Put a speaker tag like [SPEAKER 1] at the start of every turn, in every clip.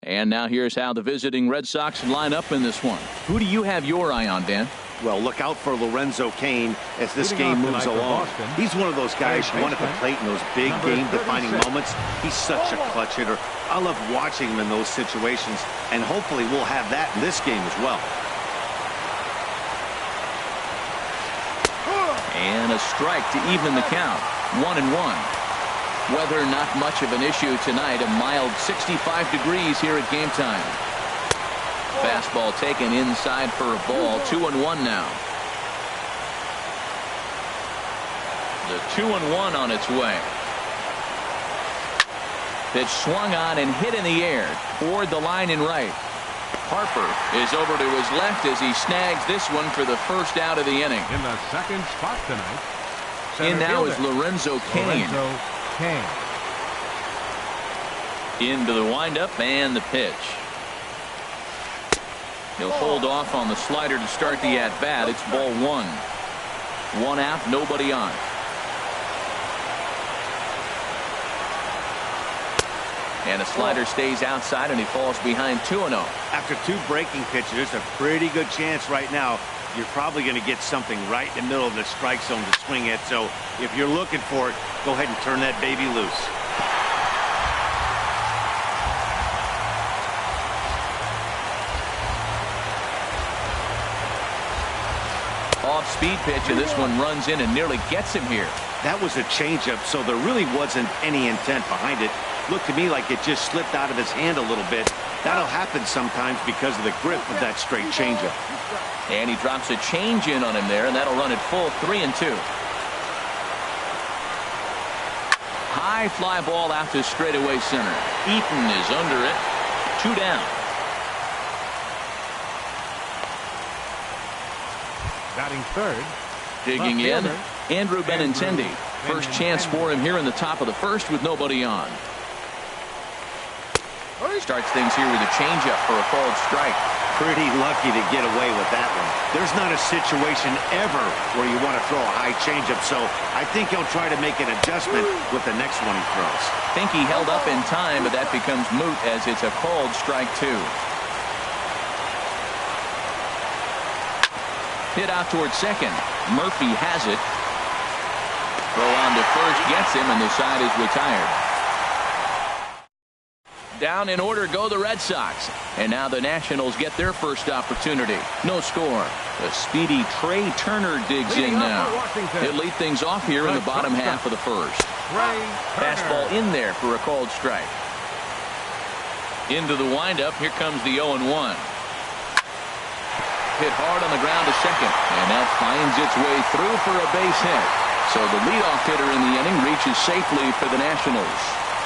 [SPEAKER 1] And now here's how the visiting Red Sox line up in this one. Who do you have your eye on, Dan?
[SPEAKER 2] Well, look out for Lorenzo Cain as this game moves along. He's one of those guys who want at the plate in those big game-defining moments. He's such a clutch hitter. I love watching him in those situations, and hopefully we'll have that in this game as well.
[SPEAKER 1] And a strike to even the count. 1-1. Weather not much of an issue tonight. A mild 65 degrees here at game time. Fastball taken inside for a ball. 2-1 now. The 2-1 on its way. Pitch swung on and hit in the air toward the line and right. Harper is over to his left as he snags this one for the first out of the inning.
[SPEAKER 3] In the second spot tonight.
[SPEAKER 1] In now is Lorenzo Cain. Into the windup and the pitch. He'll hold off on the slider to start the at-bat. It's ball one. One out, nobody on. And a slider stays outside and he falls behind 2-0.
[SPEAKER 2] After two breaking pitches, there's a pretty good chance right now you're probably going to get something right in the middle of the strike zone to swing at. So if you're looking for it, go ahead and turn that baby loose.
[SPEAKER 1] Off-speed pitch, and this one runs in and nearly gets him here.
[SPEAKER 2] That was a changeup, so there really wasn't any intent behind it. Looked to me like it just slipped out of his hand a little bit. That'll happen sometimes because of the grip of that straight changeup.
[SPEAKER 1] And he drops a change in on him there, and that'll run it full 3-2. High fly ball out to straightaway center. Eaton is under it. 2 down.
[SPEAKER 3] Batting third.
[SPEAKER 1] Digging in, Andrew Benintendi. First chance for him here in the top of the first with nobody on. Starts things here with a changeup for a called strike.
[SPEAKER 2] Pretty lucky to get away with that one. There's not a situation ever where you want to throw a high changeup, so I think he'll try to make an adjustment with the next one he throws.
[SPEAKER 1] Think he held up in time, but that becomes moot as it's a called strike 2. Hit out towards second. Murphy has it. Throw on to first gets him, and the side is retired. Down in order go the Red Sox. And now the Nationals get their first opportunity. No score. The speedy Trey Turner digs in now. He'll lead things off here in the bottom half of the first. Fastball in there for a called strike. Into the windup. Here comes the 0-1. Hit hard on the ground to second, and that finds its way through for a base hit. So the leadoff hitter in the inning reaches safely for the Nationals.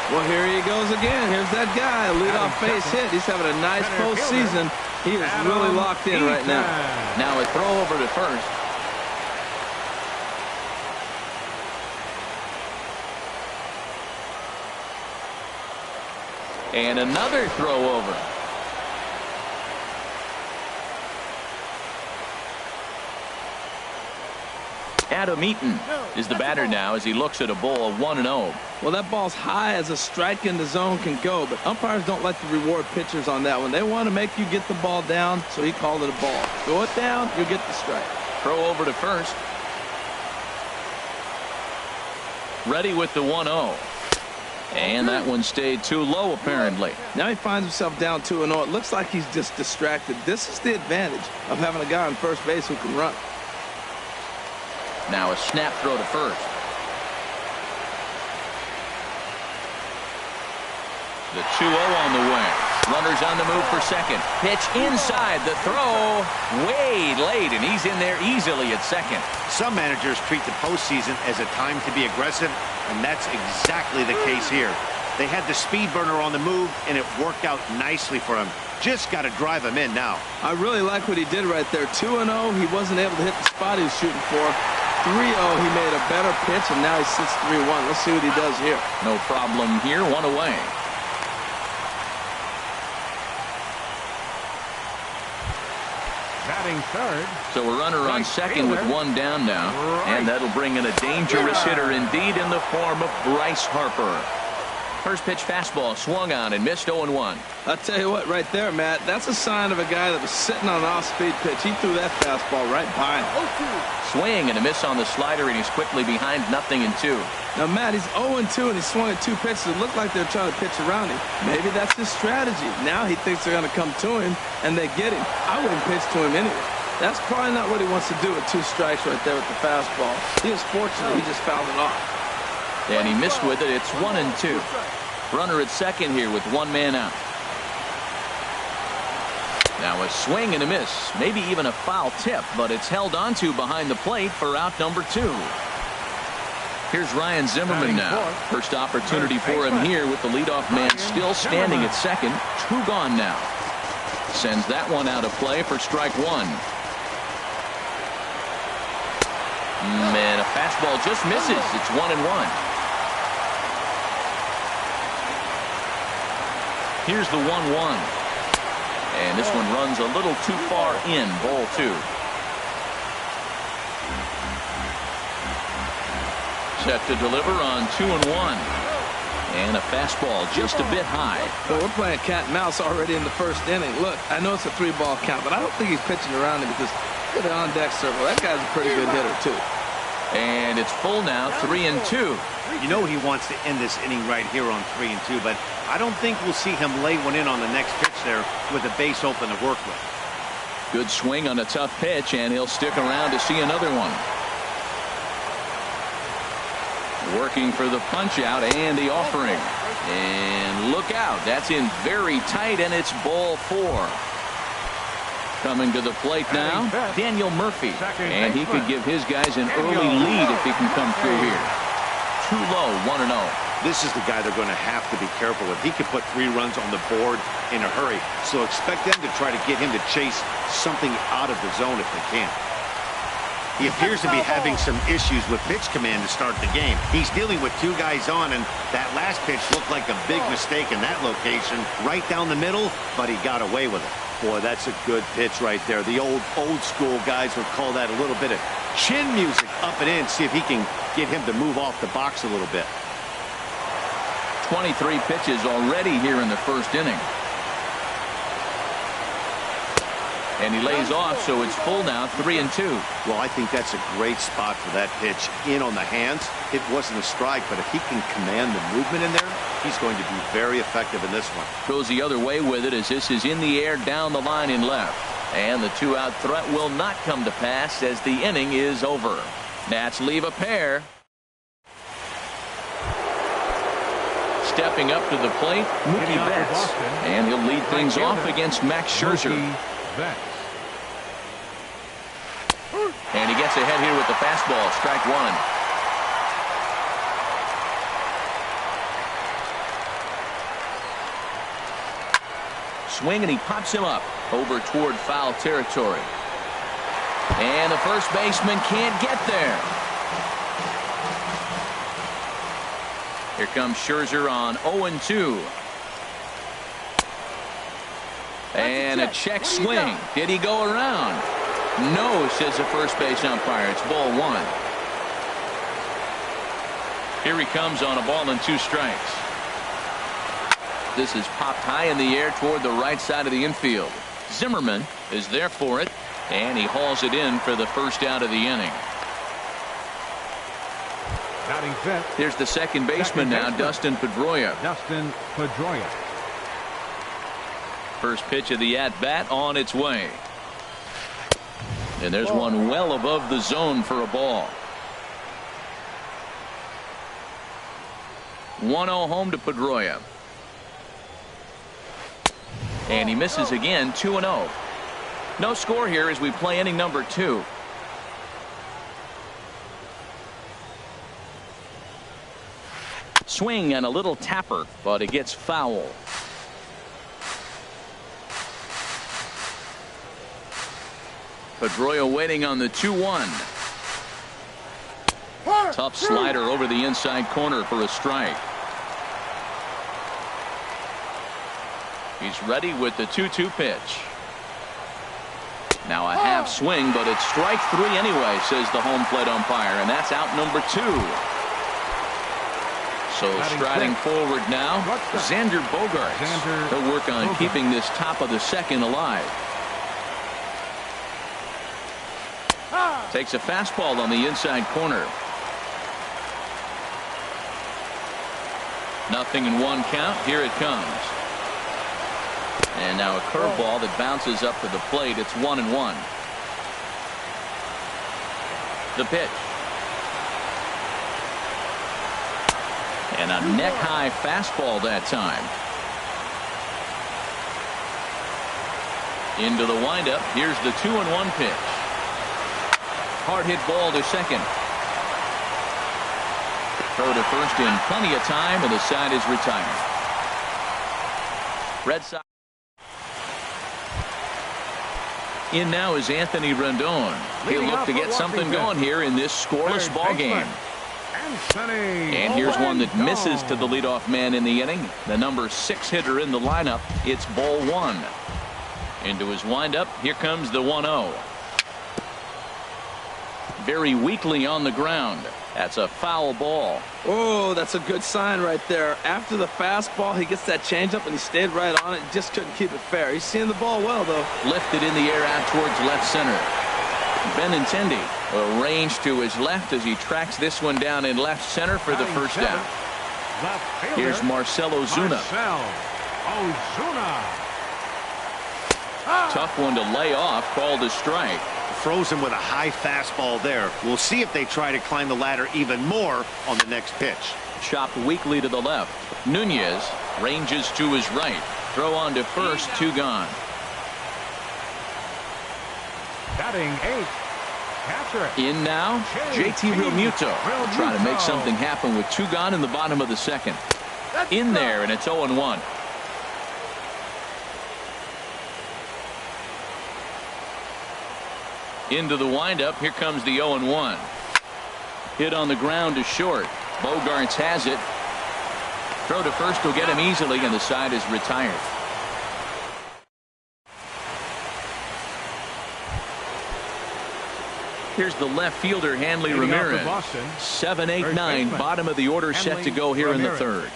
[SPEAKER 4] Well, here he goes again. Here's that guy, a leadoff base hit. He's having a nice postseason. He is really locked in right now.
[SPEAKER 1] Now a throw over to first. And another throw over. Adam Eaton is the batter now as he looks at a ball 1-0.
[SPEAKER 4] Well, that ball's high as a strike in the zone can go, but umpires don't like to reward pitchers on that one. They want to make you get the ball down, so he called it a ball. Throw it down, you'll get the strike.
[SPEAKER 1] Throw over to first. Ready with the 1-0. And that one stayed too low, apparently.
[SPEAKER 4] Now he finds himself down 2-0. It looks like he's just distracted. This is the advantage of having a guy on first base who can run.
[SPEAKER 1] Now a snap throw to first. The 2-0 on the way. Runners on the move for second. Pitch inside. The throw way late, and he's in there easily at second.
[SPEAKER 2] Some managers treat the postseason as a time to be aggressive, and that's exactly the case here. They had the speed burner on the move, and it worked out nicely for him. Just got to drive him in now.
[SPEAKER 4] I really like what he did right there. 2-0. He wasn't able to hit the spot he was shooting for. 3-0, he made a better pitch, and now he sits 3-1. Let's see what he does here.
[SPEAKER 1] No problem here. One away.
[SPEAKER 3] Batting third.
[SPEAKER 1] So a runner on second with one down now. And that'll bring in a dangerous hitter indeed in the form of Bryce Harper. First pitch fastball swung on and missed 0-1.
[SPEAKER 4] I'll tell you what, right there, Matt, that's a sign of a guy that was sitting on an off-speed pitch. He threw that fastball right by him.
[SPEAKER 1] Swing and a miss on the slider, and he's quickly behind 0-2.
[SPEAKER 4] Now, Matt, he's 0-2, and he swung at 2 pitches. It looked like they were trying to pitch around him. Maybe that's his strategy. Now he thinks they're going to come to him, and they get him. I wouldn't pitch to him anyway. That's probably not what he wants to do with 2 strikes right there with the fastball. He was fortunate. He just fouled it off.
[SPEAKER 1] And he missed with it. It's 1-2. Runner at second here with 1 man out. Now a swing and a miss. Maybe even a foul tip, but it's held onto behind the plate for out number 2. Here's Ryan Zimmerman now. First opportunity for him here with the leadoff man still standing at second. 2 gone now. Sends that one out of play for strike 1. And a fastball just misses. It's 1-1. Here's the 1-1. And this one runs a little too far in. Ball 2. Set to deliver on 2-1. And a fastball just a bit high.
[SPEAKER 4] Well, we're playing cat and mouse already in the first inning. Look, I know it's a 3-ball count, but I don't think he's pitching around him because look at the on-deck circle. That guy's a pretty good hitter, too.
[SPEAKER 1] And it's full now, 3-2.
[SPEAKER 2] You know he wants to end this inning right here on 3-2, but I don't think we'll see him lay one in on the next pitch there with the base open to work with.
[SPEAKER 1] Good swing on a tough pitch, and he'll stick around to see another one. Working for the punch out and the offering. And look out, that's in very tight, and it's ball 4. Coming to the plate now, Daniel Murphy. And he could give his guys an early lead if he can come through here. Too low, 1-0.
[SPEAKER 2] This is the guy they're going to have to be careful with. He could put 3 runs on the board in a hurry. So expect them to try to get him to chase something out of the zone if they can. He appears to be having some issues with pitch command to start the game. He's dealing with 2 guys on, and that last pitch looked like a big mistake in that location. Right down the middle, but he got away with it. Boy, that's a good pitch right there. The old school guys would call that a little bit of chin music up and in. See if he can get him to move off the box a little bit.
[SPEAKER 1] 23 pitches already here in the first inning. And he lays off, so it's full now, 3-2.
[SPEAKER 2] Well, I think that's a great spot for that pitch. In on the hands, it wasn't a strike, but if he can command the movement in there, he's going to be very effective in this one.
[SPEAKER 1] Goes the other way with it as this is in the air down the line in left. And the 2-out threat will not come to pass as the inning is over. Nats leave a pair. Stepping up to the plate, Mookie Betts. And he'll lead things off against Max Scherzer. And he gets ahead here with the fastball, strike 1. Swing, and he pops him up over toward foul territory. And the first baseman can't get there. Here comes Scherzer on 0-2. And a check swing. Did he go around? No, says the first base umpire. It's ball 1. Here he comes on a ball and 2 strikes. This is popped high in the air toward the right side of the infield. Zimmerman is there for it, and he hauls it in for the first out of the inning. Here's the second baseman now, Dustin Pedroia. First pitch of the at-bat on its way. And there's one well above the zone for a ball. 1-0 home to Pedroia. And he misses again, 2-0. No score here as we play inning number 2. Swing and a little tapper, but it gets foul. Pedroia waiting on the 2-1. Tough slider over the inside corner for a strike. He's ready with the 2-2 pitch. Now a half swing, but it's strike 3 anyway, says the home plate umpire, and that's out number 2. So striding forward now, Xander Bogaerts. He'll work on keeping this top of the second alive. Takes a fastball on the inside corner. 0-1 count. Here it comes. And now a curveball that bounces up to the plate. It's 1-1. The pitch. And a neck-high fastball that time. Into the windup. Here's the 2-1 pitch. Hard hit ball to second. Throw to first in plenty of time, and the side is retired. Red Sox. In now is Anthony Rendon. He'll look to get something going here in this scoreless ball game. And here's one that misses to the leadoff man in the inning. The number 6 hitter in the lineup. It's ball 1. Into his windup. Here comes the 1-0. Very weakly on the ground. That's a foul ball.
[SPEAKER 4] Oh, that's a good sign right there. After the fastball, he gets that changeup, and he stayed right on it. Just couldn't keep it fair. He's seeing the ball well, though.
[SPEAKER 1] Lifted in the air out towards left center. Benintendi arranged to his left as he tracks this one down in left center for the first down. Here's Marcell Ozuna. Tough one to lay off, called a strike.
[SPEAKER 2] Frozen with a high fastball there. We'll see if they try to climb the ladder even more on the next pitch.
[SPEAKER 1] Chopped weakly to the left. Nunez ranges to his right. Throw on to first, 2 gone.
[SPEAKER 3] Batting 8. Catcher.
[SPEAKER 1] In now, JT Realmuto. Try to make something happen with 2 gone in the bottom of the second. In there, and it's 0-1. Into the windup. Here comes the 0-1. Hit on the ground to short. Bogaerts has it. Throw to first will get him easily, and the side is retired. Here's the left fielder, Hanley Ramirez. 7-8-9, bottom of the order, set to go here in the third.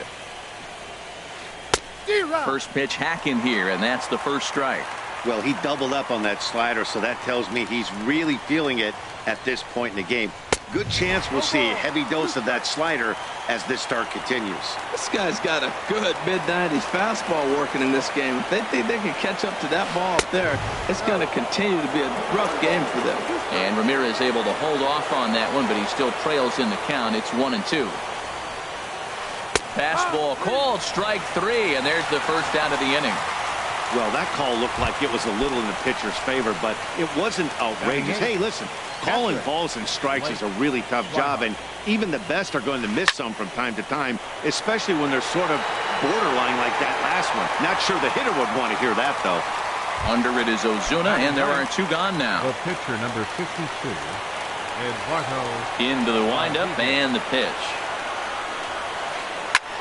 [SPEAKER 1] First pitch hacking here, and that's the first strike.
[SPEAKER 2] Well, he doubled up on that slider, so that tells me he's really feeling it at this point in the game. Good chance we'll see a heavy dose of that slider as this start continues.
[SPEAKER 4] This guy's got a good mid-90s fastball working in this game. If they think they can catch up to that ball up there, it's going to continue to be a rough game for them.
[SPEAKER 1] And Ramirez able to hold off on that one, but he still trails in the count. It's 1-2. Fastball called, strike 3, and there's the first out of the inning.
[SPEAKER 2] Well, that call looked like it was a little in the pitcher's favor, but it wasn't outrageous. Hey, listen, calling balls and strikes is a really tough job, and even the best are going to miss some from time to time, especially when they're sort of borderline like that last one. Not sure the hitter would want to hear that, though.
[SPEAKER 1] Under it is Ozuna, and there are 2 gone now.
[SPEAKER 3] The pitcher, number 52, Eduardo.
[SPEAKER 1] Into the windup and the pitch.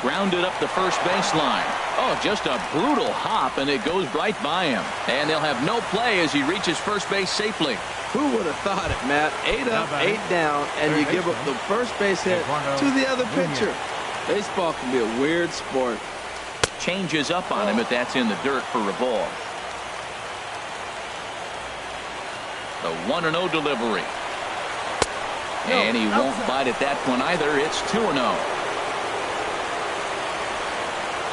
[SPEAKER 1] Grounded up the first baseline. Oh, just a brutal hop, and it goes right by him. And they'll have no play as he reaches first base safely.
[SPEAKER 4] Who would have thought it, Matt? 8 up, 8 down, and you give up the first base hit to the other pitcher. Baseball can be a weird sport.
[SPEAKER 1] Changes up on him, but that's in the dirt for a ball. The 1-0 delivery. And he won't bite at that one either. It's 2-0.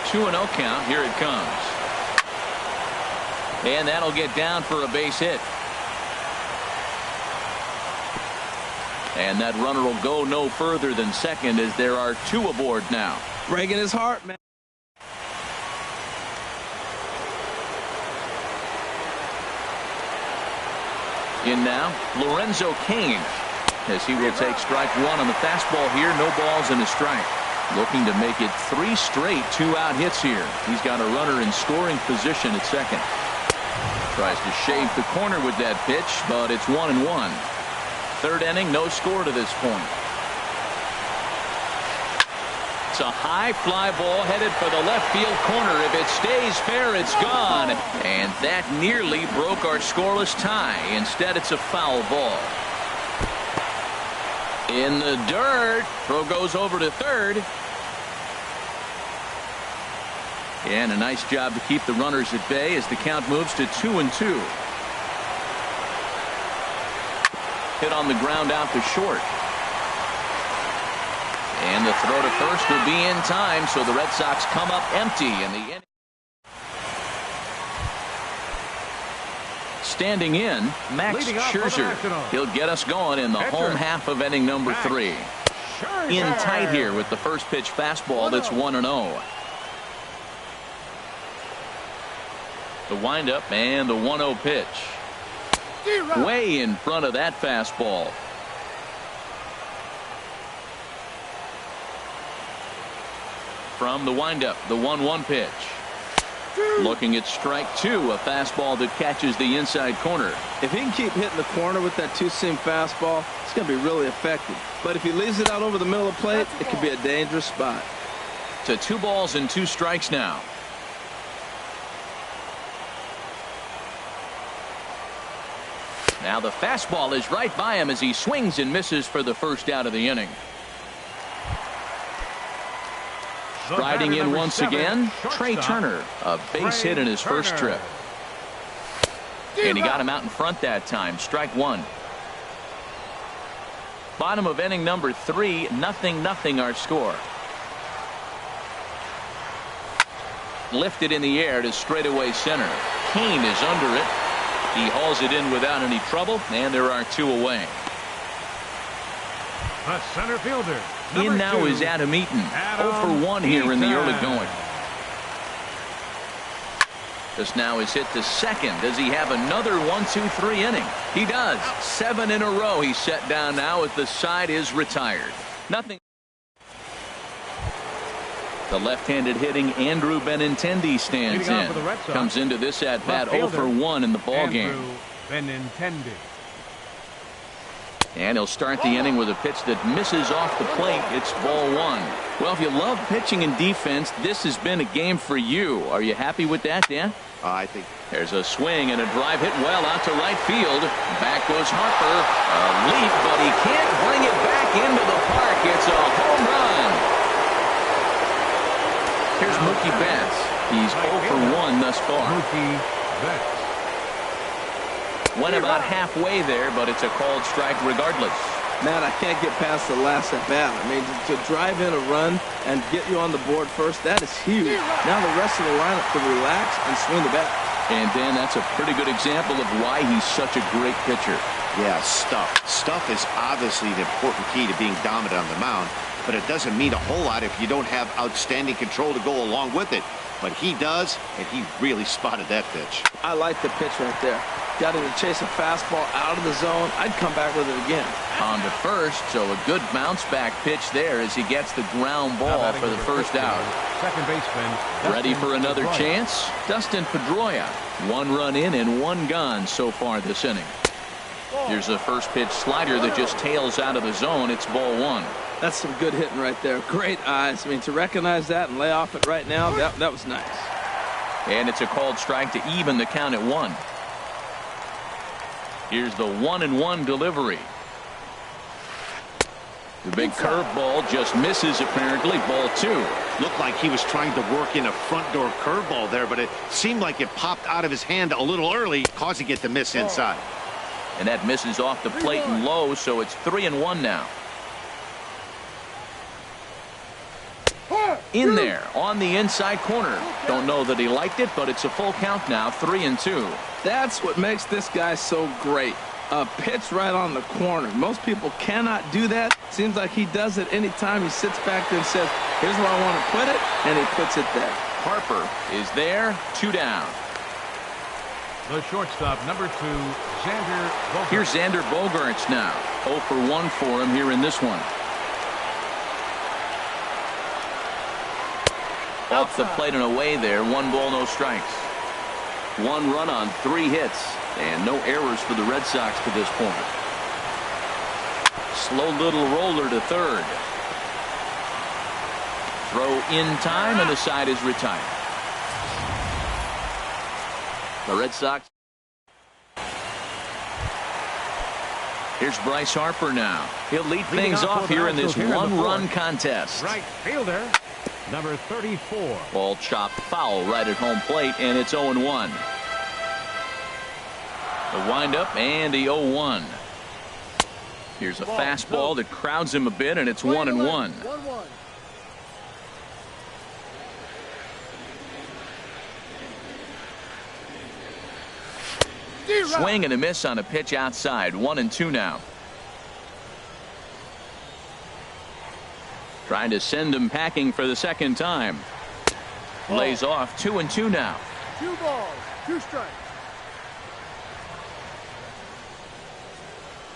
[SPEAKER 1] 2-0 count. Here it comes. And that'll get down for a base hit. And that runner will go no further than second as there are 2 aboard now.
[SPEAKER 4] Breaking his heart, man.
[SPEAKER 1] In now, Lorenzo Cain, as he will take strike 1 on the fastball here. No balls and a strike. Looking to make it 3 straight 2-out hits here. He's got a runner in scoring position at second. Tries to shave the corner with that pitch, but it's 1-1. Third inning, no score to this point. It's a high fly ball headed for the left field corner. If it stays fair, it's gone. And that nearly broke our scoreless tie. Instead, it's a foul ball. In the dirt. Throw goes over to third. And a nice job to keep the runners at bay as the count moves to 2-2. Hit on the ground out to short. And the throw to first will be in time, so the Red Sox come up empty in the inning. Standing in, Max Scherzer. He'll get us going in the home half of inning number 3. In tight here with the first pitch fastball that's 1-0. The windup and the 1-0 pitch. Way in front of that fastball. From the windup, the 1-1 pitch. Looking at strike 2, a fastball that catches the inside corner.
[SPEAKER 4] If he can keep hitting the corner with that two-seam fastball, it's going to be really effective. But if he leaves it out over the middle of the plate, it could be a dangerous spot.
[SPEAKER 1] To 2 balls and 2 strikes now. Now the fastball is right by him as he swings and misses for the first out of the inning. Riding in once again, Trey Turner, a base hit in his first trip. And he got him out in front that time. Strike 1. Bottom of inning number 3, 0-0 our score. Lifted in the air to straightaway center. Kane is under it. He hauls it in without any trouble, and there are 2 away.
[SPEAKER 3] The center fielder.
[SPEAKER 1] In now is Adam Eaton. 0 for 1 here in the early going. This now is hit to second. Does he have another 1-2-3 inning? He does. 7 in a row he's set down now as the side is retired. Nothing. The left-handed hitting Andrew Benintendi stands in. Comes into this at-bat 0 for 1 in the ballgame.
[SPEAKER 3] Benintendi.
[SPEAKER 1] And he'll start the inning with a pitch that misses off the plate. It's ball 1. Well, if you love pitching and defense, this has been a game for you. Are you happy with that, Dan?
[SPEAKER 2] I think
[SPEAKER 1] there's a swing and a drive hit well out to right field. Back goes Harper. A leap, but he can't bring it back into the park. It's a home run. Here's Mookie Betts. He's 0 for 1 thus far.
[SPEAKER 3] Mookie Betts.
[SPEAKER 1] Went about halfway there, but it's a called strike regardless.
[SPEAKER 4] Man, I can't get past the last at bat. I mean, to drive in a run and get you on the board first, that is huge. Now the rest of the lineup can relax and swing the bat.
[SPEAKER 1] And Dan, that's a pretty good example of why he's such a great pitcher.
[SPEAKER 2] Yeah, stuff. Stuff is obviously the important key to being dominant on the mound, but it doesn't mean a whole lot if you don't have outstanding control to go along with it. But he does, and he really spotted that pitch.
[SPEAKER 4] I like the pitch right there. Got him to chase a fastball out of the zone. I'd come back with it again.
[SPEAKER 1] On to first, so a good bounce back pitch there as he gets the ground ball for the first out.
[SPEAKER 3] Second baseman.
[SPEAKER 1] Ready for another chance? Dustin Pedroia. 1 run in and 1 gone so far this inning. Here's a first pitch slider that just tails out of the zone. It's ball 1.
[SPEAKER 4] That's some good hitting right there. Great eyes. I mean, to recognize that and lay off it right now, that was nice.
[SPEAKER 1] And it's a called strike to even the count at 1. Here's the 1-1 delivery. The big curveball just misses apparently. Ball 2.
[SPEAKER 2] Looked like he was trying to work in a front door curveball there, but it seemed like it popped out of his hand a little early, causing it to miss inside.
[SPEAKER 1] And that misses off the plate and low, so it's 3-1 now. In there on the inside corner. Don't know that he liked it, but it's a full count now. 3-2.
[SPEAKER 4] That's what makes this guy so great. A pitch right on the corner. Most people cannot do that. Seems like he does it anytime he sits back there and says, here's where I want to put it, and he puts it there.
[SPEAKER 1] Harper is there. 2 down.
[SPEAKER 3] The shortstop, number 2, Xander Bogaerts.
[SPEAKER 1] Here's Xander Bogaerts now. 0 for 1 for him here in this one. Off the plate and away there. 1 ball, no strikes. 1 run on 3 hits. And no errors for the Red Sox to this point. Slow little roller to third. Throw in time, and the side is retired. The Red Sox. Here's Bryce Harper now. He'll lead things off here in this 1-run contest.
[SPEAKER 3] Right fielder. Number 34.
[SPEAKER 1] Ball chopped foul right at home plate, and it's 0-1. The windup and the 0-1. Here's a fastball that crowds him a bit, and it's 1-1. Swing and a miss on a pitch outside. 1-2 now. Trying to send him packing for the second time. Lays off. 2-2 now.
[SPEAKER 5] 2 balls, 2 strikes.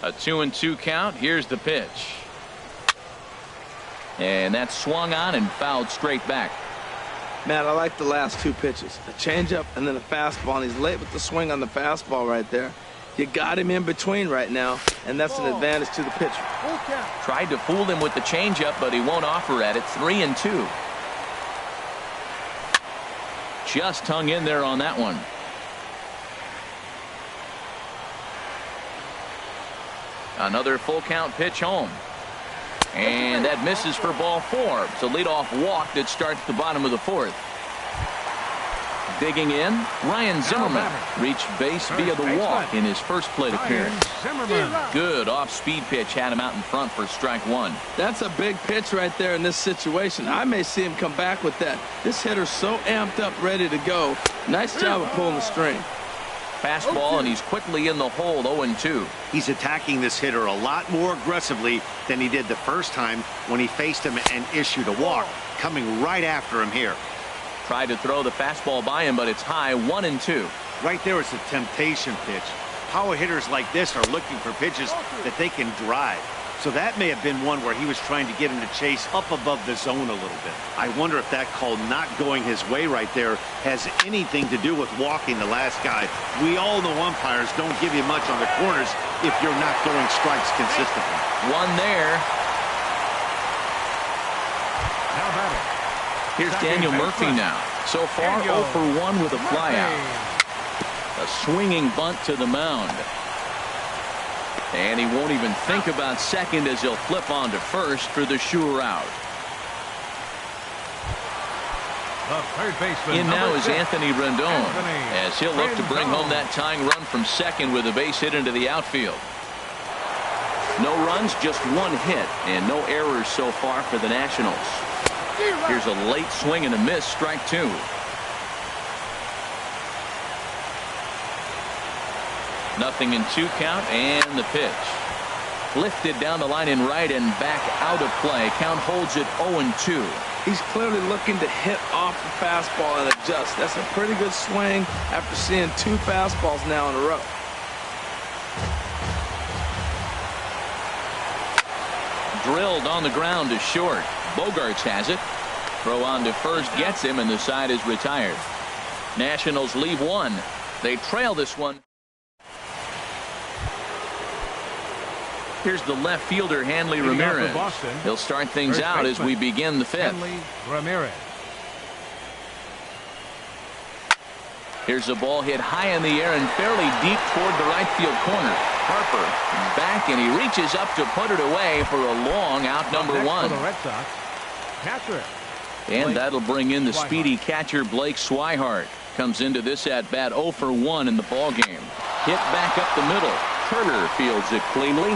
[SPEAKER 1] A 2-2 count. Here's the pitch. And that's swung on and fouled straight back.
[SPEAKER 4] Man, I like the last 2 pitches. A changeup and then a fastball. And he's late with the swing on the fastball right there. You got him in between right now, and that's an advantage to the pitcher.
[SPEAKER 1] Tried to fool him with the changeup, but he won't offer at it. 3-2. Just hung in there on that one. Another full count pitch home. And that misses for ball 4. It's a leadoff walk that starts the bottom of the 4th. Digging in, Ryan Zimmerman reached base via the walk in his first plate appearance. Good off-speed pitch had him out in front for strike 1.
[SPEAKER 4] That's a big pitch right there in this situation. I may see him come back with that. This hitter's so amped up, ready to go. Nice job of pulling the string.
[SPEAKER 1] Fastball, and he's quickly in the hole. 0-2.
[SPEAKER 2] He's attacking this hitter a lot more aggressively than he did the first time when he faced him and issued a walk. Coming right after him here.
[SPEAKER 1] Tried to throw the fastball by him, but it's high. 1-2.
[SPEAKER 2] Right there is a temptation pitch. Power hitters like this are looking for pitches that they can drive. So that may have been one where he was trying to get him to chase up above the zone a little bit. I wonder if that call not going his way right there has anything to do with walking the last guy. We all know umpires don't give you much on the corners if you're not throwing strikes consistently.
[SPEAKER 1] One there.
[SPEAKER 3] Now batting.
[SPEAKER 1] Here's Daniel Murphy now. So far, 0 for 1 with a flyout. A swinging bunt to the mound. And he won't even think about second as he'll flip on to first for the sure out.
[SPEAKER 3] The third baseman.
[SPEAKER 1] In now is
[SPEAKER 3] six,
[SPEAKER 1] Anthony Rendon,
[SPEAKER 3] Anthony
[SPEAKER 1] as he'll look to bring
[SPEAKER 3] Rendon.
[SPEAKER 1] home that tying run from second with a base hit into the outfield. No runs, just 1 hit, and no errors so far for the Nationals. Here's a late swing and a miss, strike 2. Nothing in 2 count, and the pitch. Lifted down the line in right and back out of play. Count holds it 0-2.
[SPEAKER 4] He's clearly looking to hit off the fastball and adjust. That's a pretty good swing after seeing 2 fastballs now in a row.
[SPEAKER 1] Drilled on the ground to short. Bogarts has it. Throw on to first gets him, and the side is retired. Nationals leave 1. They trail this one. Here's the left fielder, Hanley Ramirez. He'll start things out as we begin the 5th.
[SPEAKER 3] Hanley Ramirez.
[SPEAKER 1] Here's a ball hit high in the air and fairly deep toward the right field corner. Harper back, and he reaches up to put it away for a long out, number 1.
[SPEAKER 3] For the Red Sox, catcher.
[SPEAKER 1] And that'll bring in the speedy catcher Blake Swihart. Comes into this at bat 0 for 1 in the ball game. Hit back up the middle. Turner fields it cleanly.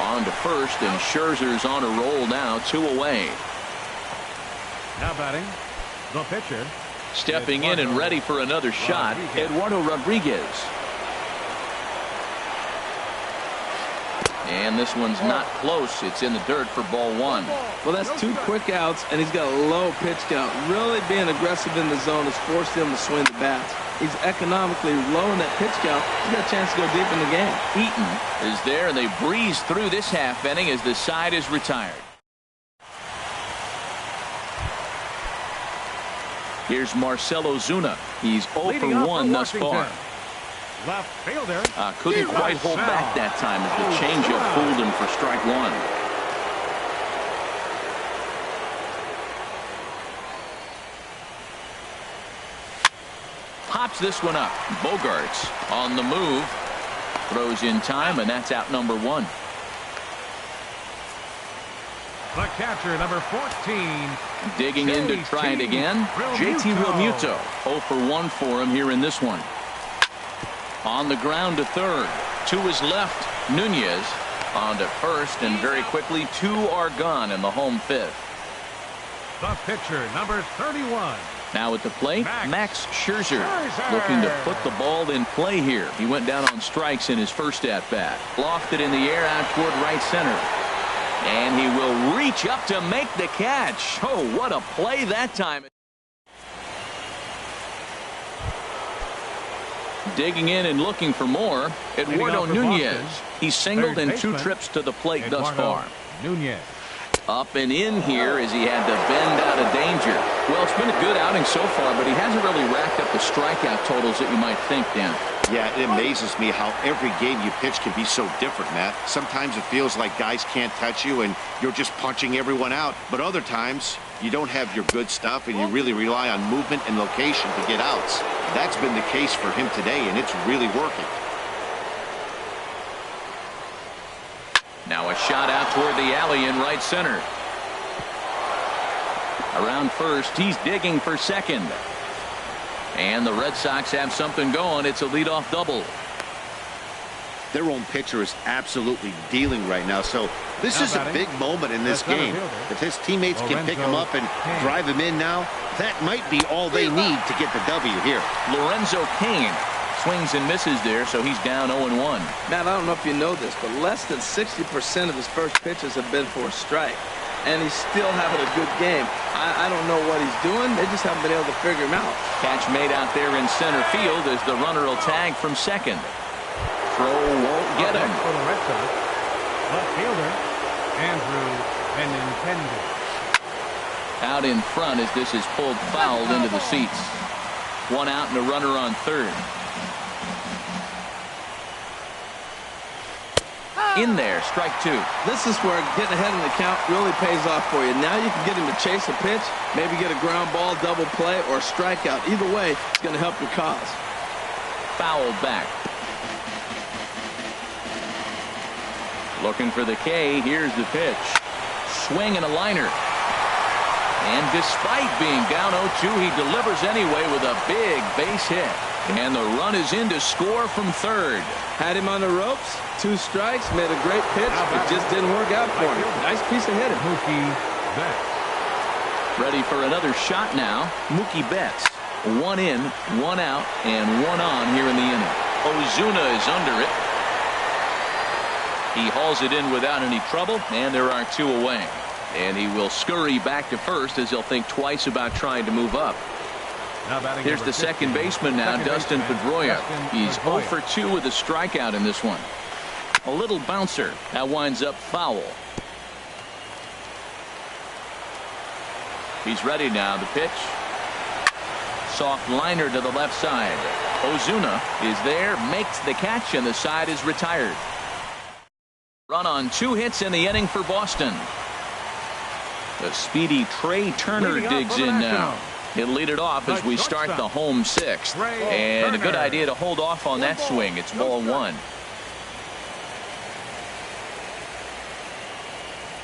[SPEAKER 1] On to first, and Scherzer's on a roll now, 2 away.
[SPEAKER 3] Now batting, the pitcher.
[SPEAKER 1] Stepping in and ready for another shot, Eduardo Rodriguez. And this one's not close. It's in the dirt for ball 1.
[SPEAKER 4] Well, that's 2 quick outs, and he's got a low pitch count. Really being aggressive in the zone has forced him to swing the bats. He's economically low in that pitch count. He's got a chance to go deep in the game.
[SPEAKER 1] Eaton is there, and they breeze through this half inning as the side is retired. Here's Marcelo Zuna. He's 0 for 1 thus far.
[SPEAKER 3] Left fielder.
[SPEAKER 1] Couldn't quite hold back that time as the changeup fooled him for strike 1. Pops this one up. Bogarts on the move. Throws in time, and that's out number 1.
[SPEAKER 3] The catcher, number 14.
[SPEAKER 1] Digging in to try it again. JT Realmuto. 0 for 1 for him here in this one. On the ground to third. To his left, Nunez. On to first, and very quickly, 2 are gone in the home fifth.
[SPEAKER 3] The pitcher, number 31.
[SPEAKER 1] Now at the plate, Max Scherzer looking to put the ball in play here. He went down on strikes in his first at-bat. Lofted in the air out toward right center. And he will reach up to make the catch. Oh, what a play that time. Digging in and looking for more, Eduardo Nunez. He's singled in 2 trips to the plate thus far.
[SPEAKER 3] Nunez.
[SPEAKER 1] Up and in here as he had to bend out of danger. Well, it's been a good outing so far, but he hasn't really racked up the strikeout totals that you might think, Dan.
[SPEAKER 2] Yeah, it amazes me how every game you pitch can be so different, Matt. Sometimes it feels like guys can't touch you and you're just punching everyone out. But other times, you don't have your good stuff and you really rely on movement and location to get outs. That's been the case for him today, and it's really working.
[SPEAKER 1] Now a shot out toward the alley in right center. Around first, he's digging for second. And the Red Sox have something going. It's a leadoff double.
[SPEAKER 2] Their own pitcher is absolutely dealing right now, so this is a big moment in this game. If his teammates can pick him up and drive him in now, that might be all they need to get the W here.
[SPEAKER 1] Lorenzo Cain swings and misses there, so he's down 0-1.
[SPEAKER 4] Matt, I don't know if you know this, but less than 60% of his first pitches have been for a strike. And he's still having a good game. I don't know what he's doing. They just haven't been able to figure him out.
[SPEAKER 1] Catch made out there in center field as the runner will tag from second. Throw won't get him.
[SPEAKER 3] For the Red Sox, left fielder, Andrew Benintendi.
[SPEAKER 1] Out in front as this is pulled fouled into the seats. 1 out and a runner on third. In there, strike 2.
[SPEAKER 4] This is where getting ahead in the count really pays off for you. Now you can get him to chase a pitch, maybe get a ground ball, double play, or a strikeout. Either way, it's going to help your cause.
[SPEAKER 1] Fouled back. Looking for the K. Here's the pitch. Swing and a liner. And despite being down 0-2, he delivers anyway with a big base hit. And the run is in to score from third.
[SPEAKER 4] Had him on the ropes. 2 strikes. Made a great pitch. It just didn't work out for him. Nice piece of hitting.
[SPEAKER 3] Mookie Betts.
[SPEAKER 1] Ready for another shot now. Mookie Betts. 1 in, 1 out, and 1 on here in the inning. Ozuna is under it. He hauls it in without any trouble, and there are 2 away. And he will scurry back to first as he'll think twice about trying to move up. Here's the second baseman now, Dustin Pedroia. He's 0 for 2 with a strikeout in this one. A little bouncer. That winds up foul. He's ready now. The pitch. Soft liner to the left side. Ozuna is there, makes the catch, and the side is retired. Run on 2 hits in the inning for Boston. The speedy Trey Turner digs in now. He'll lead it off as we start the home 6th. And a good idea to hold off on that swing. It's ball 1.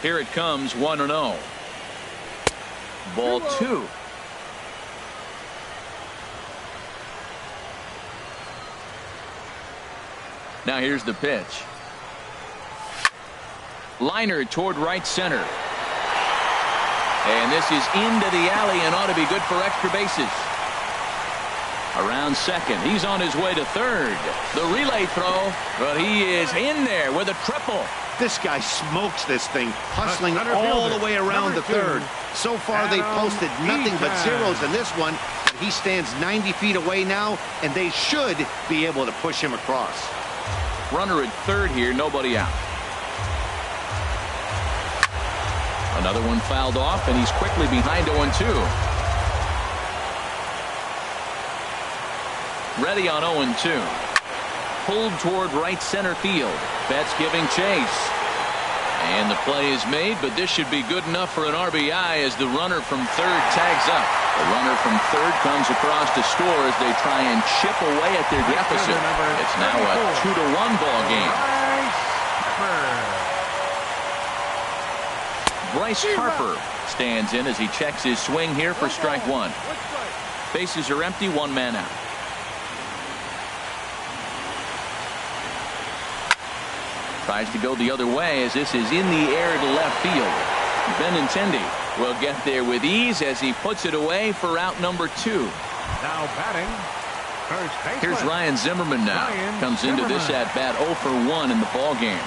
[SPEAKER 1] Here it comes, 1-0. Ball 2. Now here's the pitch. Liner toward right center. And this is into the alley and ought to be good for extra bases. Around second. He's on his way to third. The relay throw, but he is in there with a triple.
[SPEAKER 2] This guy smokes this thing, hustling all the way around the third. So far, they posted nothing but zeros in this one. He stands 90 feet away now, and they should be able to push him across.
[SPEAKER 1] Runner at third here, nobody out. Another one fouled off, and he's quickly behind 0-2. Ready on 0-2. Pulled toward right center field. Betts giving chase. And the play is made, but this should be good enough for an RBI as the runner from third tags up. The runner from third comes across to score as they try and chip away at their deficit. It's now a 2-1 ball game. Bryce Harper stands in as he checks his swing here for strike one. Bases are empty, one man out. Tries to go the other way as this is in the air to left field. Benintendi will get there with ease as he puts it away for out number 2.
[SPEAKER 3] Now batting, first baseman.
[SPEAKER 1] Here's Ryan Zimmerman now. Comes into this at bat 0 for 1 in the ball game.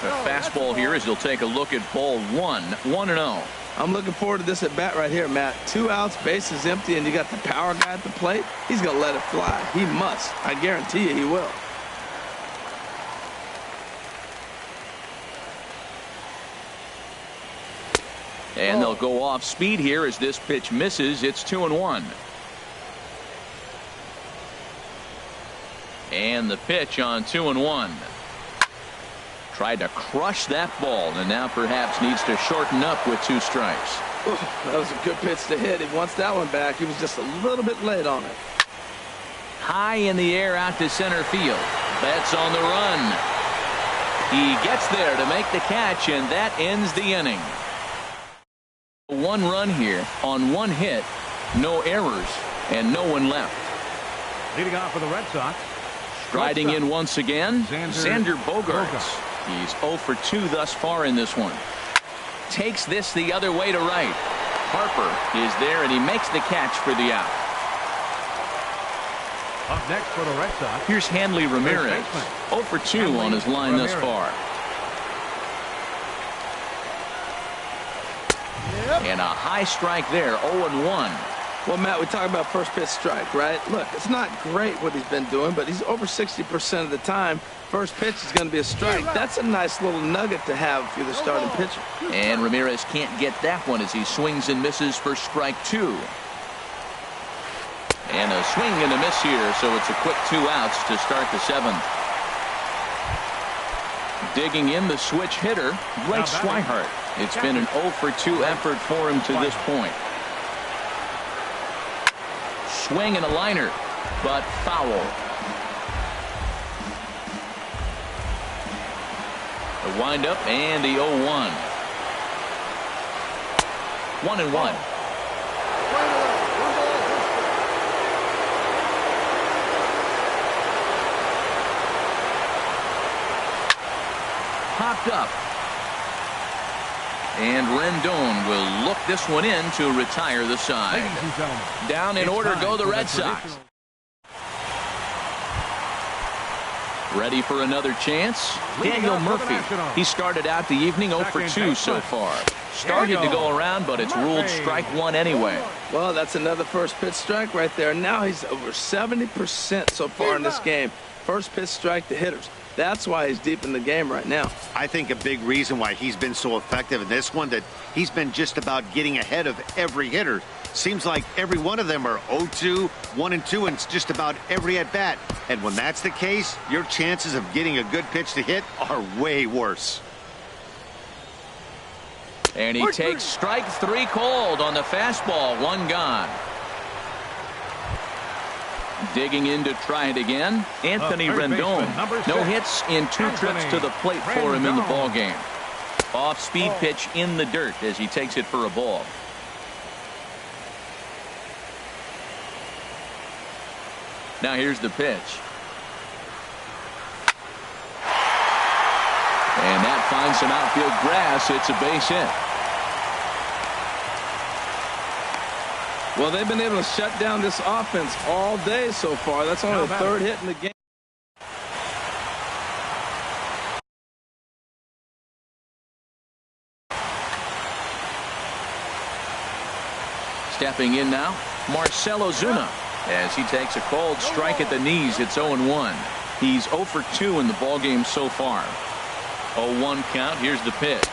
[SPEAKER 1] A fastball here as he'll take a look at ball 1, 1-0.
[SPEAKER 4] I'm looking forward to this at bat right here, Matt. 2 outs, bases empty, and you got the power guy at the plate. He's going to let it fly. He must. I guarantee you he will.
[SPEAKER 1] And they'll go off speed here as this pitch misses. It's 2-1. And the pitch on 2-1. Tried to crush that ball and now perhaps needs to shorten up with 2 strikes.
[SPEAKER 4] Ooh, that was a good pitch to hit. He wants that one back. He was just a little bit late on it.
[SPEAKER 1] High in the air out to center field. Betts on the run. He gets there to make the catch, and that ends the inning. 1 run here on 1 hit, no errors, and no one left.
[SPEAKER 3] Leading off for the Red Sox.
[SPEAKER 1] Striding in once again, Xander Bogaerts. He's 0 for 2 thus far in this one. Takes this the other way to right. Harper is there, and he makes the catch for the out.
[SPEAKER 3] Up next for the Red Sox.
[SPEAKER 1] Here's Hanley Ramirez. 0 for 2 on his line thus far. And a high strike there, 0-1.
[SPEAKER 4] Well, Matt, we talk about first pitch strike, right? Look, it's not great what he's been doing, but he's over 60% of the time. First pitch is going to be a strike. That's a nice little nugget to have for the starting pitcher.
[SPEAKER 1] And Ramirez can't get that one as he swings and misses for strike 2. And a swing and a miss here, so it's a quick 2 outs to start the 7th. Digging in the switch hitter, Blake Swihart. It's been an 0 for 2 effort for him to this point. Swing and a liner, but foul. The windup and the 0-1. 1-1. Popped up. And Rendon will look this one in to retire the side. Down in order go the Red Sox. Ready for another chance? Daniel Murphy. He started out the evening 0 for 2 so far. Started to go around, but it's ruled strike 1 anyway.
[SPEAKER 4] Well, that's another first pitch strike right there. Now he's over 70% so far in this game. First pitch strike to hitters. That's why he's deep in the game right now.
[SPEAKER 2] I think a big reason why he's been so effective in this one, that he's been just about getting ahead of every hitter. Seems like every one of them are 0-2, 1-2, and just about every at-bat. And when that's the case, your chances of getting a good pitch to hit are way worse.
[SPEAKER 1] And he takes strike 3 called on the fastball. 1 gone. Digging in to try it again, Anthony Rendon. No hits in 2 trips to the plate for him in the ball game. Off-speed pitch in the dirt as he takes it for a ball. Now here's the pitch. And that finds some outfield grass. It's a base hit.
[SPEAKER 4] Well, they've been able to shut down this offense all day so far. That's only the 3rd hit in the game.
[SPEAKER 1] Stepping in now, Marcell Ozuna, as he takes a called strike at the knees. It's 0-1. He's 0 for 2 in the ballgame so far. 0-1 count. Here's the pitch.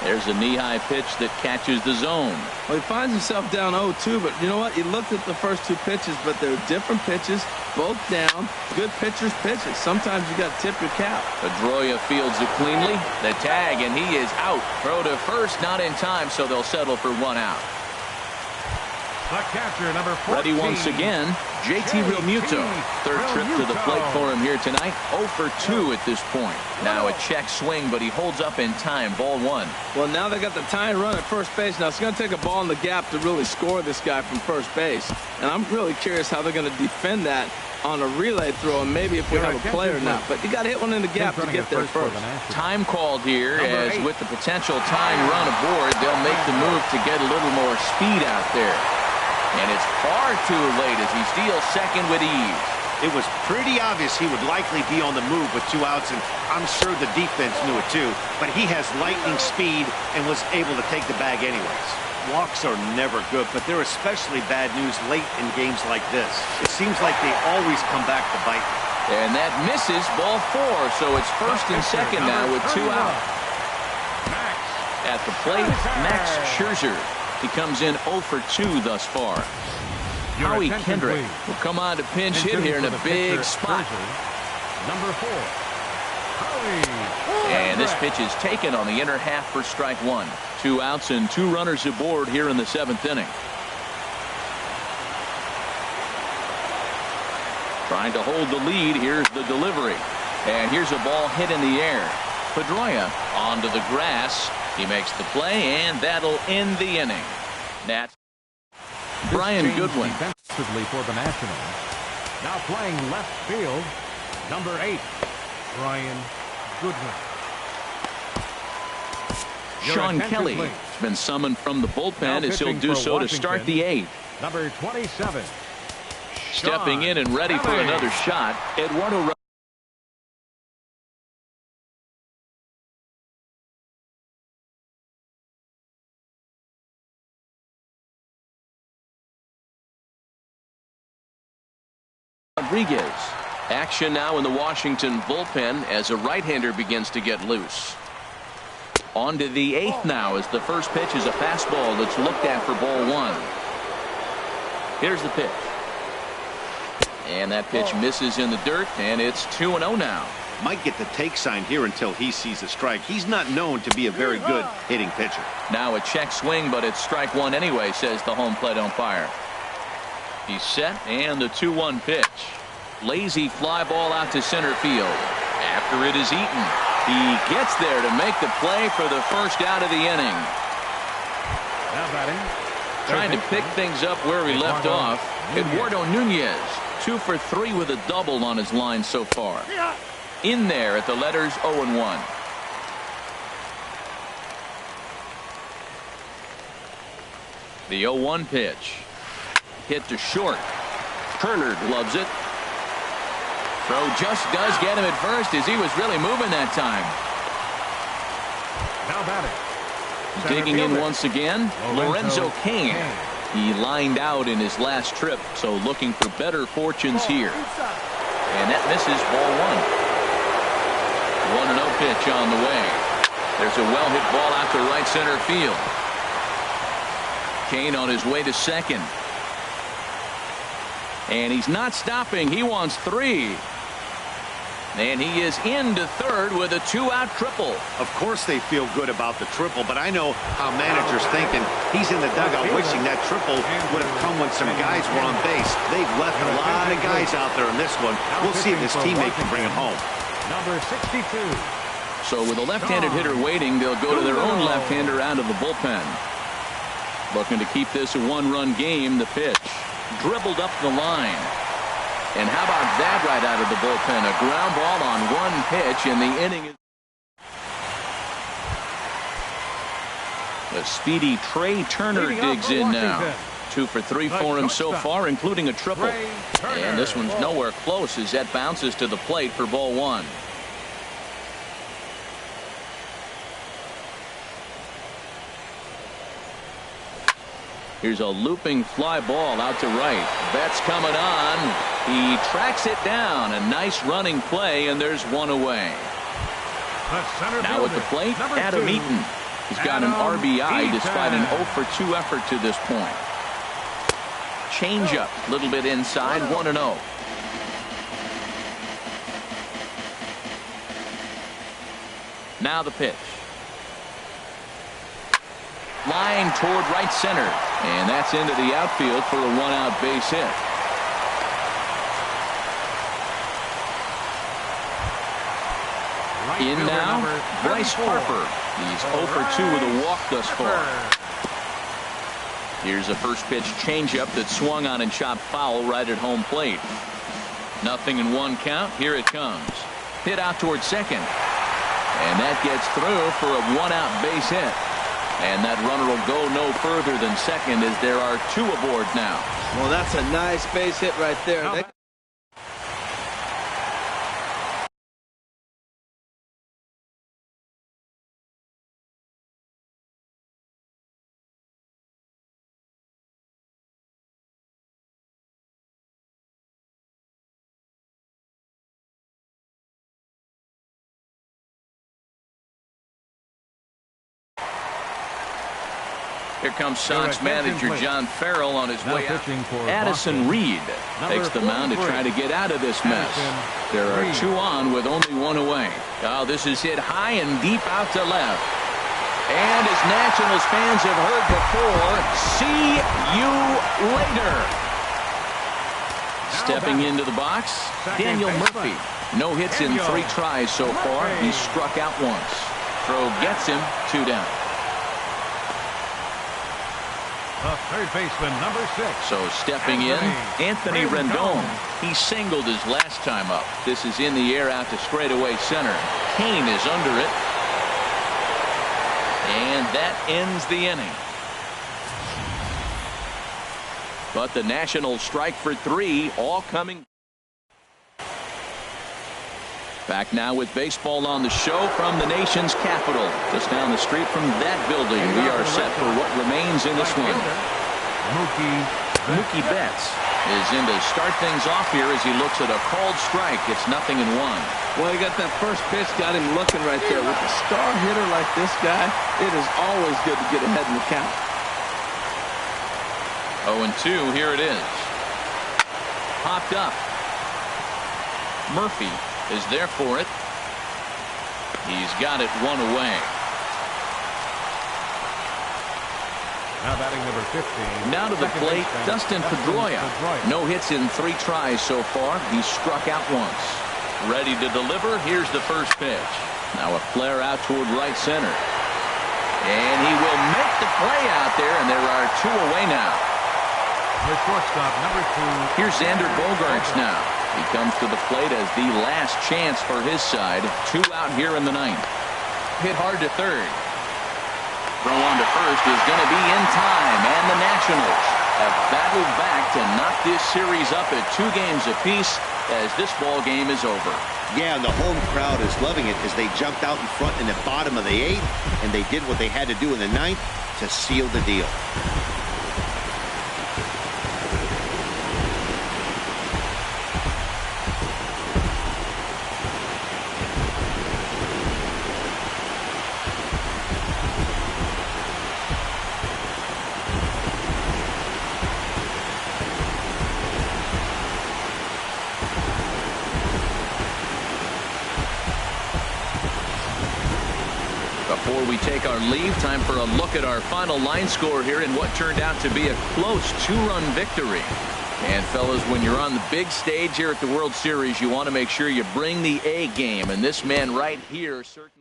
[SPEAKER 1] There's a knee-high pitch that catches the zone.
[SPEAKER 4] Well, he finds himself down 0-2, but you know what? He looked at the first 2 pitches, but they're different pitches, both down. Good pitchers' pitches. Sometimes you got to tip your cap.
[SPEAKER 1] Pedroia fields it cleanly. The tag, and he is out. Throw to first, not in time, so they'll settle for 1 out.
[SPEAKER 3] The catcher, number 14.
[SPEAKER 1] Ready once again, JT Realmuto. Third trip to the plate for him here tonight. 0 for 2 at this point. Now a check swing, but he holds up in time. Ball 1.
[SPEAKER 4] Well, now they got the tying run at first base. Now it's going to take a ball in the gap to really score this guy from first base. And I'm really curious how they're going to defend that on a relay throw, and maybe if we have a play or not. But you got to hit one in the gap to get there first.
[SPEAKER 1] Time called here, as with the potential tying run aboard, they'll make the move to get a little more speed out there. And it's far too late as he steals second with ease.
[SPEAKER 2] It was pretty obvious he would likely be on the move with 2 outs, and I'm sure the defense knew it too. But he has lightning speed and was able to take the bag anyways. Walks are never good, but they're especially bad news late in games like this. It seems like they always come back to bite.
[SPEAKER 1] And that misses, ball 4, so it's first and second now with 2 out. At the plate, Max Scherzer. He comes in 0 for 2 thus far. Howie Kendrick will come on to pinch hit here in a big spot.
[SPEAKER 3] Number 4.
[SPEAKER 1] And this pitch is taken on the inner half for strike 1. 2 outs and 2 runners aboard here in the 7th inning. Trying to hold the lead. Here's the delivery. And here's a ball hit in the air. Pedroia onto the grass. He makes the play, and that'll end the inning. That's Brian Goodwin.
[SPEAKER 3] Defensively for the Nationals. Now playing left field, number 8, Brian Goodwin.
[SPEAKER 1] Sean Kelly has been summoned from the bullpen as he'll do so to start the 8th.
[SPEAKER 3] Number 27.
[SPEAKER 1] Stepping in and ready for another shot, Eduardo Rodriguez. Action now in the Washington bullpen as a right-hander begins to get loose. On to the 8th now as the first pitch is a fastball that's looked at for ball 1. Here's the pitch. And that pitch misses in the dirt, and it's 2-0 now.
[SPEAKER 2] Might get the take sign here until he sees a strike. He's not known to be a very good hitting pitcher.
[SPEAKER 1] Now a check swing, but it's strike 1 anyway, says the home plate umpire. He's set, and the 2-1 pitch. Lazy fly ball out to center field. After it is eaten, he gets there to make the play for the first out of the inning.
[SPEAKER 3] Now batting.
[SPEAKER 1] Trying to pick things up where he left off. Eduardo Nunez, 2 for 3 with a double on his line so far. In there at the letters 0-1. The 0-1 pitch. Hit to short. Turner gloves it. Throw just does get him at first as he was really moving that time.
[SPEAKER 3] Now batting.
[SPEAKER 1] Digging in once again, Lorenzo Cain. He lined out in his last trip, so looking for better fortunes here. And that misses ball 1. 1-0 pitch on the way. There's a well-hit ball out to right center field. Cain on his way to second. And he's not stopping. He wants 3. And he is into third with a 2-out triple.
[SPEAKER 2] Of course they feel good about the triple, but I know how managers thinking. He's in the dugout wishing that triple would have come when some guys were on base. They've left a lot of guys out there in this one. We'll see if his teammate can bring him home.
[SPEAKER 3] Number 62.
[SPEAKER 1] So with a left-handed hitter waiting, they'll go to their own left-hander out of the bullpen. Looking to keep this a 1-run game. The pitch dribbled up the line. And how about that right out of the bullpen? A ground ball on 1 pitch, and the inning is. The speedy Trey Turner digs in now. 2 for 3 for him so far, including a triple. And this one's nowhere close as that bounces to the plate for ball 1. Here's a looping fly ball out to right. Betts coming on. He tracks it down. A nice running play, and there's 1 away. Now at the plate, Adam Eaton. He's got an RBI despite an 0 for 2 effort to this point. Changeup, a little bit inside, 1-0. Now the pitch. Line toward right center. And that's into the outfield for a one-out base hit. In now, Bryce Harper. He's 0 for 2 with a walk thus far. Here's a first pitch changeup that swung on and chopped foul right at home plate. 0-1 count. Here it comes. Hit out towards second. And that gets through for a one-out base hit. And that runner will go no further than second as there are 2 aboard now.
[SPEAKER 4] Well, that's a nice base hit right there.
[SPEAKER 1] Here comes Sox manager John Farrell on his way out. Addison Reed takes the mound to try to get out of this mess. There are 2 on with only 1 away. Oh, this is hit high and deep out to left. And as Nationals fans have heard before, see you later. Stepping into the box, Daniel Murphy. No hits in 3 tries so far. He struck out once. Throw gets him 2 down.
[SPEAKER 3] The third baseman, number 6.
[SPEAKER 1] So stepping in, Anthony Rendon. He singled his last time up. This is in the air out to straightaway center. Kane is under it. And that ends the inning. But the Nationals strike for 3, all coming. Back now with baseball on the show from the nation's capital. Just down the street from that building, we are set for what remains in this one. Mookie Betts is in to start things off here as he looks at a called strike. It's 0-1.
[SPEAKER 4] Well, he got that first pitch, got him looking right there. With a star hitter like this guy, it is always good to get ahead in the count.
[SPEAKER 1] 0-2, here it is. Popped up. Murphy is there for it. He's got it 1 away.
[SPEAKER 3] Now batting number 15.
[SPEAKER 1] Now to the plate, Dustin Pedroia. No hits in 3 tries so far. He's struck out once. Ready to deliver. Here's the first pitch. Now a flare out toward right center. And he will make the play out there, and there are 2 away now.
[SPEAKER 3] The shortstop, number 2.
[SPEAKER 1] Here's Xander Bogaerts now. He comes to the plate as the last chance for his side. 2 out here in the 9th. Hit hard to third. Throw on to first is going to be in time, and the Nationals have battled back to knock this series up at 2 games apiece as this ball game is over.
[SPEAKER 2] Yeah, and the home crowd is loving it as they jumped out in front in the bottom of the 8th, and they did what they had to do in the 9th to seal the deal.
[SPEAKER 1] Before we take our leave, time for a look at our final line score here in what turned out to be a close 2-run victory. And fellas, when you're on the big stage here at the World Series, you want to make sure you bring the A game, and this man right here certainly